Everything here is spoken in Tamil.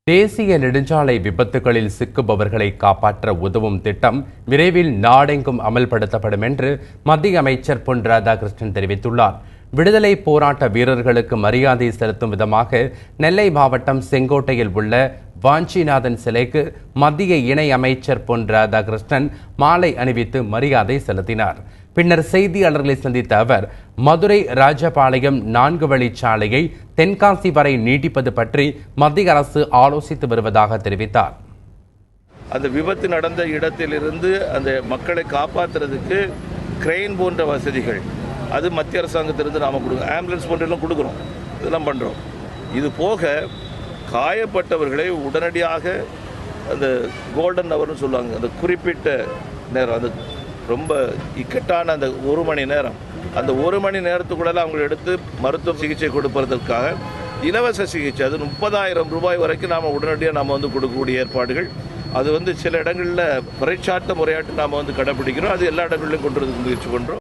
தேசிய நெடுஞ்சாலை விபத்துகளில் சிக்குபவர்களை காப்பாற்ற உதவும் திட்டம் விரைவில் நாடெங்கும் அமல்படுத்தப்படும் என்று மத்திய அமைச்சர் பொன் ராதாகிருஷ்ணன் தெரிவித்துள்ளார். விடுதலை போராட்ட வீரர்களுக்கு மரியாதை செலுத்தும் விதமாக நெல்லை மாவட்டம் செங்கோட்டையில் உள்ள வாஞ்சிநாதன் சிலைக்கு மத்திய இணை அமைச்சர் பொன் ராதாகிருஷ்ணன் மாலை அணிவித்து மரியாதை செலுத்தினார். பின்னர் செய்தியாளர்களை சந்தித்த அவர் மதுரை ராஜபாளையம் 4 வழிச்சாலையை தென்காசி வரை நீட்டிப்பது பற்றி மத்திய அரசு ஆலோசித்து வருவதாக தெரிவித்தார். அந்த விபத்து நடந்த இடத்திலிருந்து அந்த மக்களை காப்பாற்றுறதுக்கு கிரெயின் போன்ற வசதிகள் அது மத்திய அரசாங்கத்திலிருந்து நாம் கொடுக்குறோம். ஆம்புலன்ஸ் போன்றெல்லாம் கொடுக்குறோம், இதெல்லாம் பண்ணுறோம். இது போக காயப்பட்டவர்களை உடனடியாக அந்த கோல்டன் ஹவர்னு சொல்லுவாங்க, அந்த குறிப்பிட்ட நேரம், அந்த ரொம்ப இக்கட்டான அந்த 1 மணி நேரம், அந்த 1 மணி நேரத்துக்குள்ள அவங்களை எடுத்து மருத்துவ சிகிச்சை கொடுப்பதற்காக இலவச சிகிச்சை, அது 30,000 ரூபாய் வரைக்கும் நாம் உடனடியாக நாம் கொடுக்கக்கூடிய ஏற்பாடுகள். அது சில இடங்களில் பறைச்சாட்ட முறையாட்டு நாம் கடைப்பிடிக்கிறோம். அது எல்லா இடங்களிலும் கொண்டு வரதுக்கு முயற்சி பண்ணுறோம்.